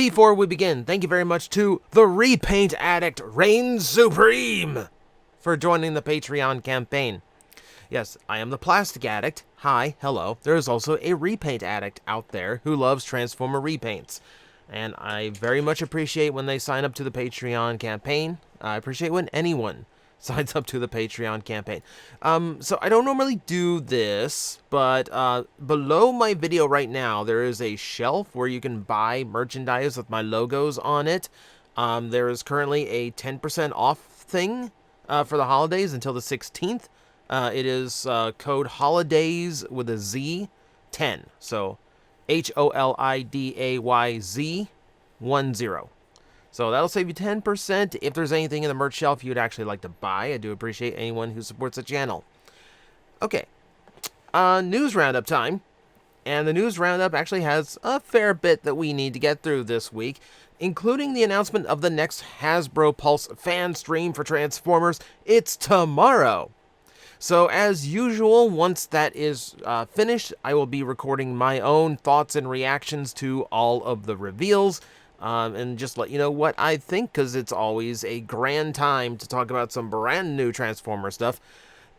Before we begin, thank you very much to the Repaint Addict Reign Supreme for joining the Patreon campaign. Yes, I am the Plastic Addict. Hi, hello. There is also a Repaint Addict out there who loves Transformer repaints. And I very much appreciate when they sign up to the Patreon campaign. I appreciate when anyone signs up to the Patreon campaign. So I don't normally do this, but below my video right now, there is a shelf where you can buy merchandise with my logos on it. There is currently a 10% off thing for the holidays until the 16th. It is code HOLIDAYS with a Z 10. So HOLIDAYZ 10. So that'll save you 10% if there's anything in the merch shelf you'd actually like to buy. I do appreciate anyone who supports the channel. Okay, news roundup time. And the news roundup actually has a fair bit that we need to get through this week, including the announcement of the next Hasbro Pulse fan stream for Transformers. It's tomorrow. So as usual, once that is finished, I will be recording my own thoughts and reactions to all of the reveals. And just let you know what I think, because it's always a grand time to talk about some brand new Transformer stuff.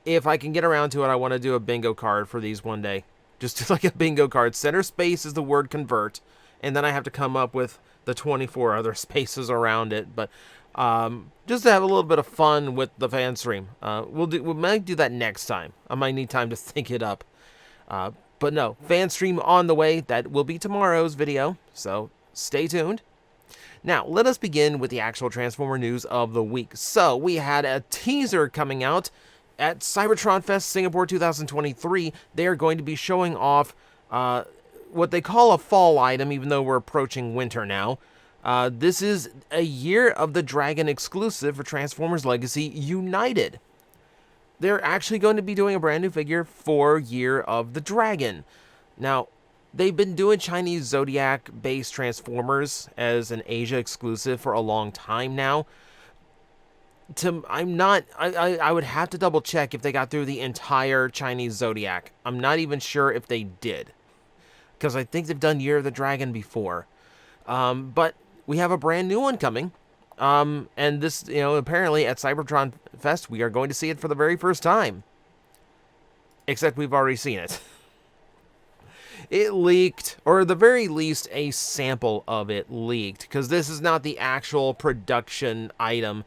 If I can get around to it, I want to do a bingo card for these one day. Just like a bingo card. Center space is the word convert, and then I have to come up with the 24 other spaces around it. But just to have a little bit of fun with the fan stream. We might do that next time. I might need time to think it up. But no, fan stream on the way. That will be tomorrow's video, so stay tuned. Now, let us begin with the actual Transformer news of the week. So, we had a teaser coming out at Cybertron Fest Singapore 2023. They are going to be showing off what they call a fall item, even though we're approaching winter now. This is a Year of the Dragon exclusive for Transformers Legacy United. They're actually going to be doing a brand new figure for Year of the Dragon. Now, they've been doing Chinese Zodiac-based Transformers as an Asia exclusive for a long time now. I would have to double check if they got through the entire Chinese Zodiac. I'm not even sure if they did, because I think they've done Year of the Dragon before. But we have a brand new one coming. And this, apparently at Cybertron Fest, we are going to see it for the very first time. Except we've already seen it. It leaked, or at the very least, a sample of it leaked, because this is not the actual production item.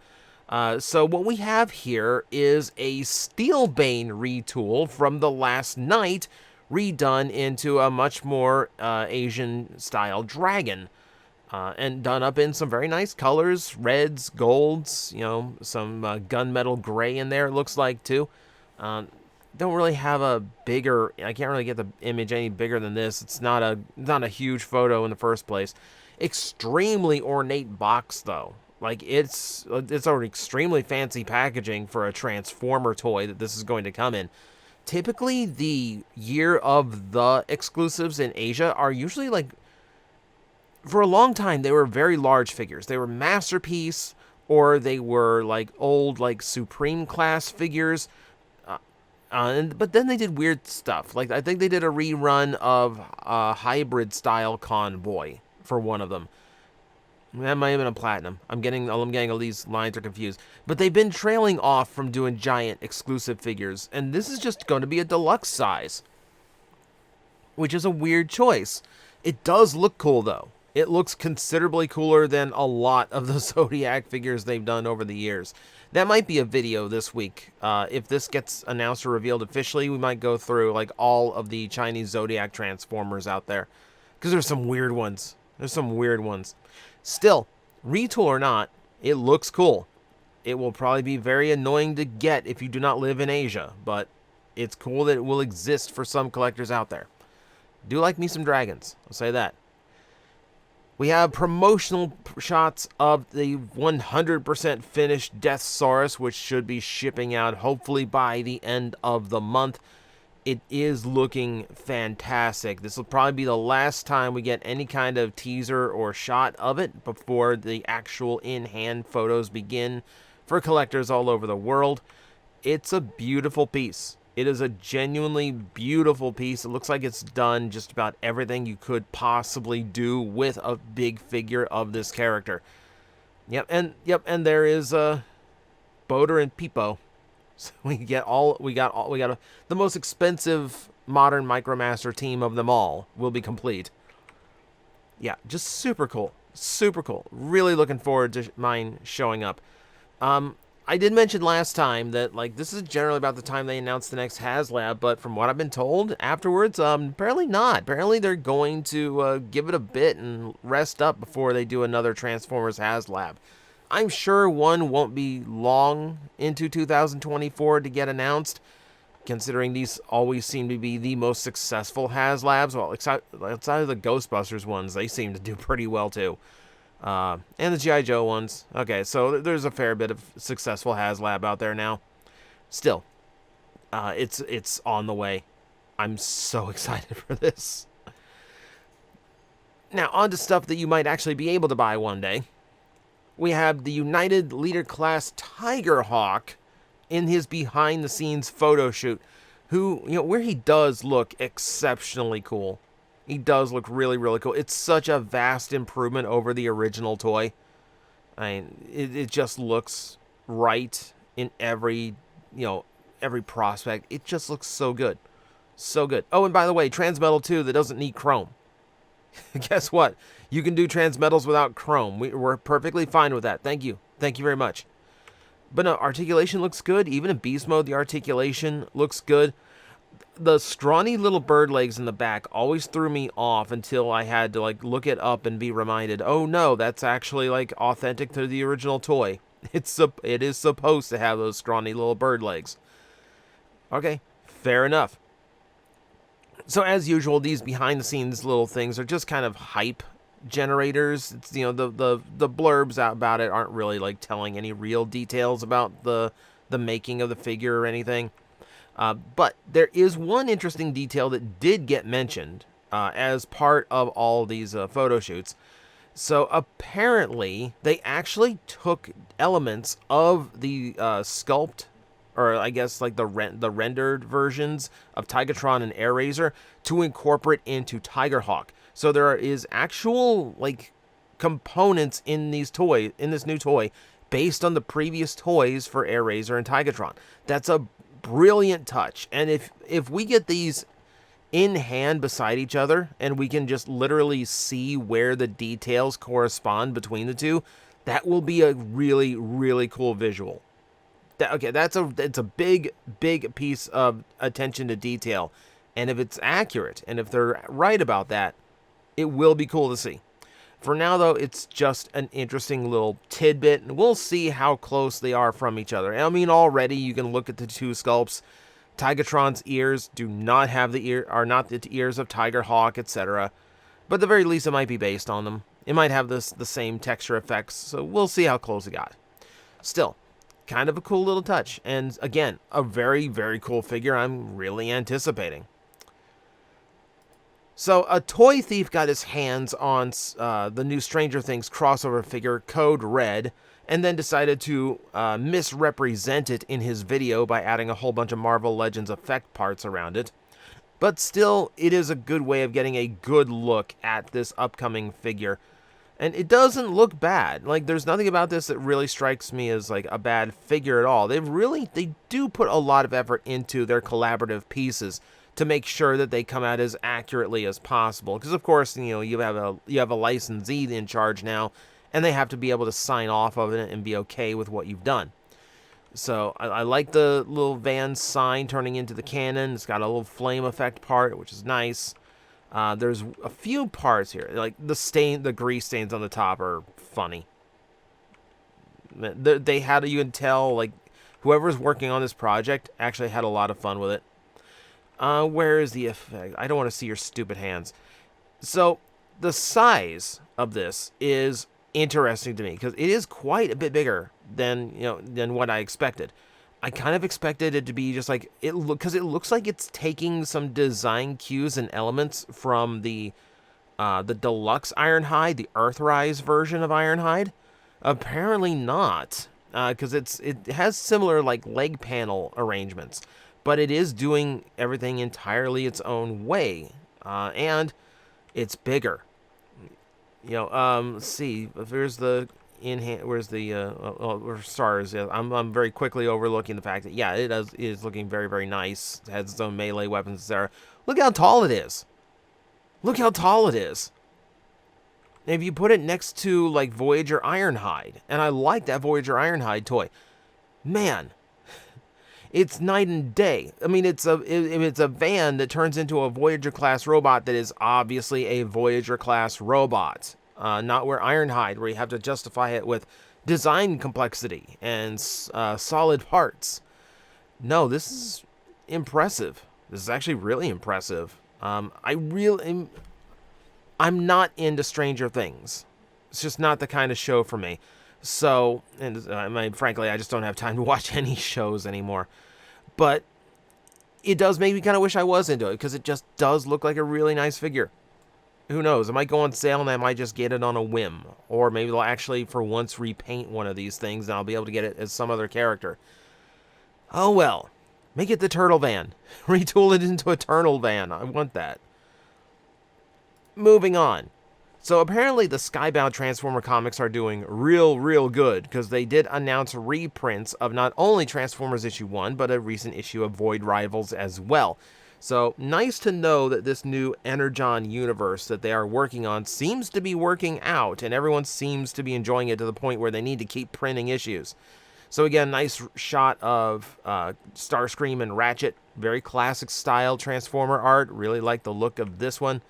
So what we have here is a Steelbane retool from the Last Night, redone into a much more Asian-style dragon, and done up in some very nice colors, reds, golds, some gunmetal gray in there, it looks like, too. Don't really have a bigger, I can't really get the image any bigger than this. It's not a huge photo in the first place. Extremely ornate box, though. Like, it's an extremely fancy packaging for a Transformer toy that this is going to come in. Typically, the Year of the exclusives in Asia are usually, like, for a long time, they were very large figures. They were Masterpiece, or they were, like, old, like, Supreme class figures. But then they did weird stuff. Like, I think they did a rerun of a hybrid-style Convoy for one of them. That might have been a Platinum. I'm getting all these lines are confused. But they've been trailing off from doing giant exclusive figures, and this is just going to be a deluxe size, which is a weird choice. It does look cool, though. It looks considerably cooler than a lot of the Zodiac figures they've done over the years. That might be a video this week. If this gets announced or revealed officially, we might go through like all of the Chinese Zodiac Transformers out there, because there's some weird ones. Still, retool or not, it looks cool. It will probably be very annoying to get if you do not live in Asia, but it's cool that it will exist for some collectors out there. Do like me some dragons, I'll say that. We have promotional shots of the 100% finished Deathsaurus, which should be shipping out hopefully by the end of the month. It is looking fantastic. This will probably be the last time we get any kind of teaser or shot of it before the actual in-hand photos begin for collectors all over the world. It's a beautiful piece. It is a genuinely beautiful piece. It looks like it's done just about everything you could possibly do with a big figure of this character. Yep, and there is Boater and Peepo. So we got the most expensive modern Micromaster team of them all will be complete. Yeah, just super cool. Super cool. Really looking forward to mine showing up. I did mention last time that, like, this is generally about the time they announce the next Haslab, but from what I've been told afterwards, apparently not. Apparently they're going to give it a bit and rest up before they do another Transformers Haslab. I'm sure one won't be long into 2024 to get announced, considering these always seem to be the most successful Haslabs. Well, outside of the Ghostbusters ones, they seem to do pretty well too. And the G.I. Joe ones. Okay, so there's a fair bit of successful Haslab out there now. Still, it's on the way. I'm so excited for this. Now, on to stuff that you might actually be able to buy one day. We have the United Leader Class Tigerhawk in his behind-the-scenes photo shoot, where he does look exceptionally cool. He does look really, really cool. It's such a vast improvement over the original toy. I mean, it just looks right in every prospect. It just looks so good. So good. Oh, and by the way, Transmetal 2 that doesn't need chrome. Guess what? You can do Transmetals without chrome. We're perfectly fine with that. Thank you. Thank you very much. But no, articulation looks good. Even in beast mode, the articulation looks good. The scrawny little bird legs in the back always threw me off until I had to look it up and be reminded, oh no, that's actually authentic to the original toy. It is supposed to have those scrawny little bird legs. Okay, fair enough. So as usual, these behind the scenes little things are just kind of hype generators. It's, the blurbs out about it aren't really telling any real details about the making of the figure or anything. But there is one interesting detail that did get mentioned as part of all these photo shoots. So apparently they actually took elements of the sculpt, or I guess the rendered versions of Tigatron and Airazor to incorporate into Tigerhawk. So there is actual components in this new toy based on the previous toys for Airazor and Tigatron. That's a brilliant touch. And if we get these in hand beside each other and we can just literally see where the details correspond between the two, that will be a really, really cool visual. It's a big piece of attention to detail. And if it's accurate, and if they're right about that, it will be cool to see. For now, though, it's just an interesting little tidbit, and we'll see how close they are from each other. I mean, already you can look at the two sculpts. Tigatron's ears are not the ears of Tigerhawk, etc. But at the very least, it might be based on them. It might have the same texture effects, so we'll see how close it got. Still, kind of a cool little touch, and again, a very, very cool figure I'm really anticipating. So, a toy thief got his hands on the new Stranger Things crossover figure, Code Red, and then decided to misrepresent it in his video by adding a whole bunch of Marvel Legends effect parts around it. But still, it is a good way of getting a good look at this upcoming figure. And it doesn't look bad. There's nothing about this that really strikes me as a bad figure at all. They do put a lot of effort into their collaborative pieces to make sure that they come out as accurately as possible. Because of course, you have a licensee in charge now, and they have to be able to sign off of it and be okay with what you've done. So I like the little van sign turning into the cannon. It's got a little flame effect part, which is nice. There's a few parts here, the grease stains on the top are funny. You can tell whoever's working on this project actually had a lot of fun with it. Where is the effect? I don't want to see your stupid hands. So, the size of this is interesting to me, because it is quite a bit bigger than what I expected. I kind of expected it to be just because it looks like it's taking some design cues and elements from the deluxe Ironhide, the Earthrise version of Ironhide. Apparently not, because it has similar leg panel arrangements. but it is doing everything entirely its own way, and it's bigger. Let's see. There's the where's the stars? Yeah, I'm very quickly overlooking the fact that it is looking very, very nice. It has its own melee weapons there. Look how tall it is. Look how tall it is. And if you put it next to like Voyager Ironhide, and I like that Voyager Ironhide toy, man, it's night and day. I mean, it's a van that turns into a Voyager class robot that is obviously a Voyager class robot. Not where Ironhide, where you have to justify it with design complexity and solid parts. No, this is impressive. This is actually really impressive. I'm not into Stranger Things. It's just not the kind of show for me. So, and frankly, I just don't have time to watch any shows anymore. But it does make me kind of wish I was into it, because it just does look like a really nice figure. Who knows? It might go on sale and I might just get it on a whim. Or maybe they'll actually, for once, repaint one of these things and I'll be able to get it as some other character. Oh well. Make it the Turtle Van. Retool it into a Turtle Van. I want that. Moving on. So apparently the Skybound Transformer comics are doing real good, because they did announce reprints of not only Transformers issue 1, but a recent issue of Void Rivals as well. So nice to know that this new Energon universe that they are working on seems to be working out, and everyone seems to be enjoying it to the point where they need to keep printing issues. So again, nice shot of Starscream and Ratchet. Very classic style Transformer art. Really like the look of this one.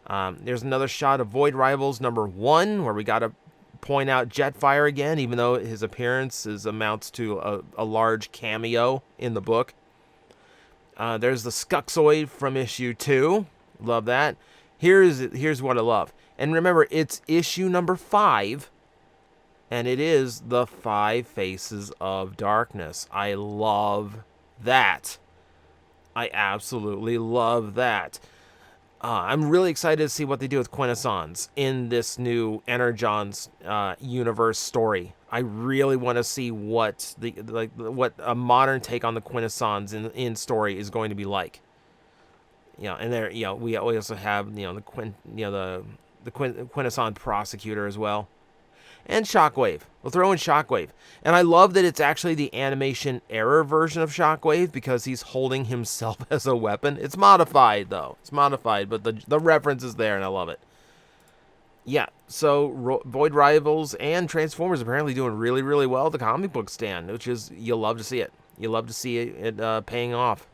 There's another shot of Void Rivals number 1, where we got to point out Jetfire again, even though his appearance amounts to a large cameo in the book. There's the Skuxoid from issue 2. Love that. Here's what I love. And remember, it's issue number 5, and it is the 5 Faces of Darkness. I love that. I absolutely love that. I'm really excited to see what they do with Quintessons in this new Energon's universe story. I really want to see what what a modern take on the Quintessons in story is going to be like. And there, we also have the Quintesson prosecutor as well. And Shockwave. We'll throw in Shockwave. And I love that it's actually the animation error version of Shockwave, because he's holding himself as a weapon. It's modified, though. It's modified, but the reference is there, and I love it. Yeah, so Void Rivals and Transformers apparently doing really well at the comic book stand, which is, you'll love to see it. You'll love to see it paying off.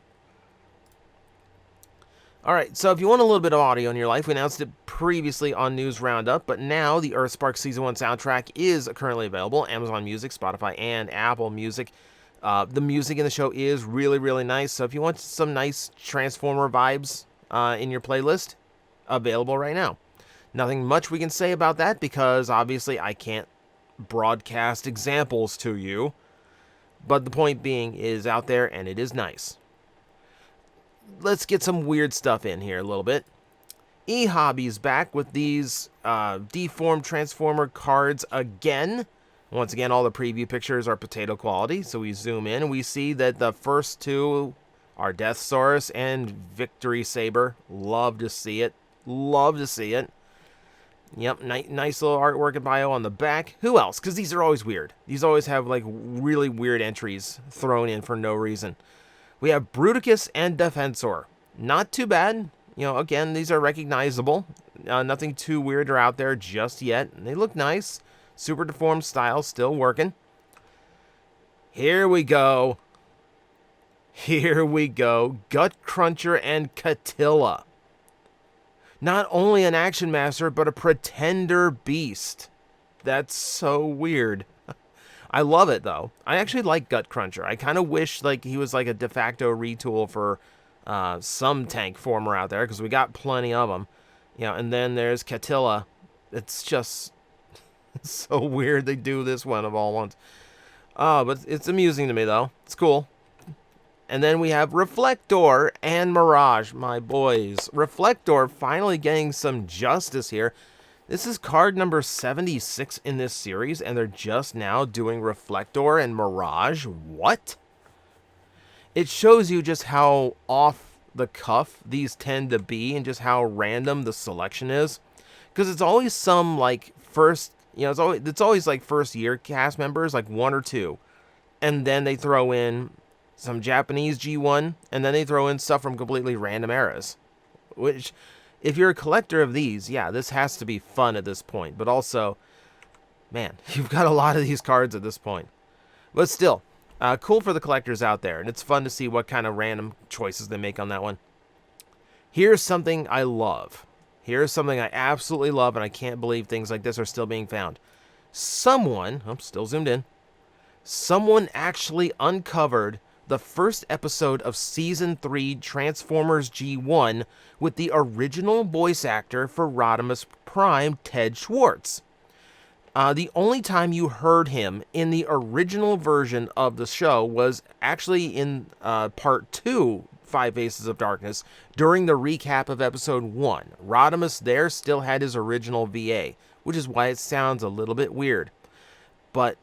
Alright, so if you want a little bit of audio in your life, we announced it previously on News Roundup, but now the Earthspark Season 1 soundtrack is currently available. Amazon Music, Spotify, and Apple Music. The music in the show is really nice, so if you want some nice Transformer vibes in your playlist, available right now. Nothing much we can say about that, because obviously I can't broadcast examples to you, but the point being is out there, and it is nice. Let's get some weird stuff in here a little bit. eHobby's back with these deformed Transformer cards again. Once again, all the preview pictures are potato quality, so we zoom in and we see that the first two are Deathsaurus and Victory Saber. Love to see it. Love to see it. Yep, nice little artwork and bio on the back. Who else? Because these are always weird. These always have like really weird entries thrown in for no reason. We have Bruticus and Defensor. Not too bad. Again, these are recognizable. Nothing too weird or out there just yet. They look nice. Super deformed style still working. Here we go. Here we go. Gut Cruncher and Catilla. Not only an action master, but a pretender beast. That's so weird. I love it, though. I actually like Gut Cruncher. I kind of wish he was like a de facto retool for some tank former out there, because we got plenty of them. And then there's Catilla. It's just so weird they do this one of all ones. But it's amusing to me, though. It's cool. And then we have Reflector and Mirage, my boys. Reflector finally getting some justice here. This is card number 76 in this series, and they're just now doing Reflector and Mirage. What? it shows you just how off the cuff these tend to be and just how random the selection is. Because it's always some like first, it's always like first year cast members, like one or two. And then they throw in some Japanese G1, and then they throw in stuff from completely random eras. Which, if you're a collector of these, yeah, this has to be fun at this point. But also, man, you've got a lot of these cards at this point. But still, cool for the collectors out there, and it's fun to see what kind of random choices they make on that one. Here's something I love. Here's something I absolutely love, and I can't believe things like this are still being found. Someone, I'm still zoomed in, someone actually uncovered the first episode of Season 3 Transformers G1 with the original voice actor for Rodimus Prime, Ted Schwartz. The only time you heard him in the original version of the show was actually in Part 2, Five Faces of Darkness, during the recap of Episode 1. Rodimus there still had his original VA, which is why it sounds a little bit weird. But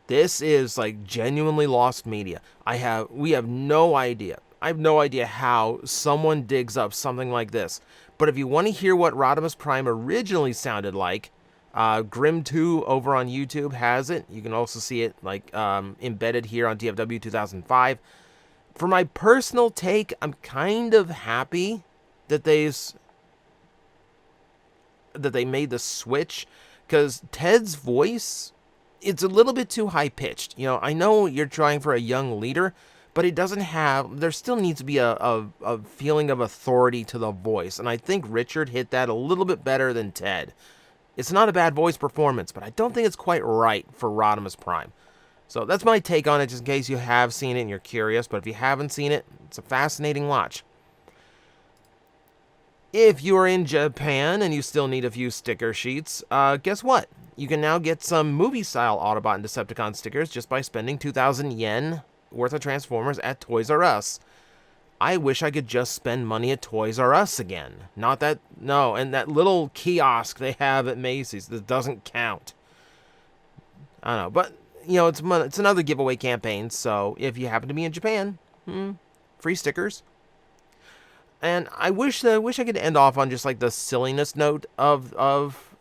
this is like genuinely lost media. We have no idea. I have no idea how someone digs up something like this. But if you want to hear what Rodimus Prime originally sounded like, Grim 2 over on YouTube has it. You can also see it like embedded here on DFW 2005. For my personal take, I'm kind of happy that they made the switch, because Ted's voice, it's a little bit too high-pitched. I know you're trying for a young leader, but it doesn't have, there still needs to be a feeling of authority to the voice, and I think Richard hit that a little bit better than Ted. It's not a bad voice performance, but I don't think it's quite right for Rodimus Prime. So that's my take on it, just in case you have seen it and you're curious, but if you haven't seen it, it's a fascinating watch. If you're in Japan and you still need a few sticker sheets, guess what? You can now get some movie-style Autobot and Decepticon stickers just by spending 2,000 yen worth of Transformers at Toys R Us. I wish I could just spend money at Toys R Us again. And that little kiosk they have at Macy's, that doesn't count. I don't know, but, it's another giveaway campaign, so if you happen to be in Japan, free stickers. And I wish I could end off on just like the silliness note of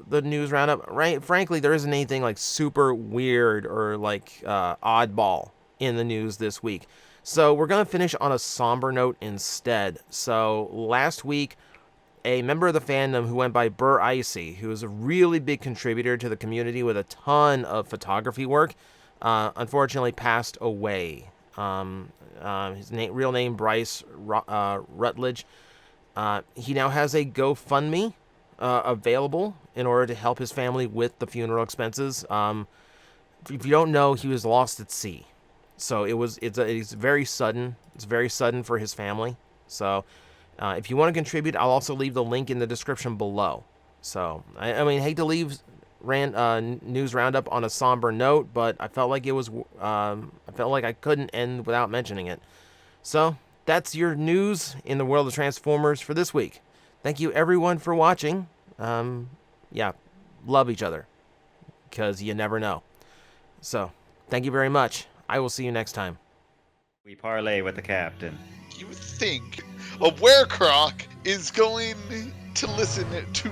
the news roundup. Right? Frankly, there isn't anything like super weird or like oddball in the news this week. So we're going to finish on a somber note instead. So last week, a member of the fandom who went by Burr Icy, who is a really big contributor to the community with a ton of photography work, unfortunately passed away. His real name, Bryce Rutledge. He now has a GoFundMe available in order to help his family with the funeral expenses. If you don't know, he was lost at sea. So it's very sudden. It's very sudden for his family. So if you want to contribute, I'll also leave the link in the description below. So I mean, hate to leave news roundup on a somber note, but I felt like I felt like I couldn't end without mentioning it. So that's your news in the world of Transformers for this week. Thank you everyone for watching. Yeah, love each other, because you never know. So thank you very much. I will see you next time. We parlay with the captain. You think a werecroc is going to listen to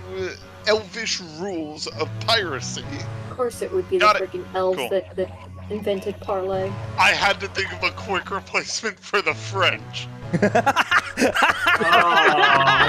elvish rules of piracy? Of course it would be the freaking elves that invented parlay. I had to think of a quick replacement for the French. Oh.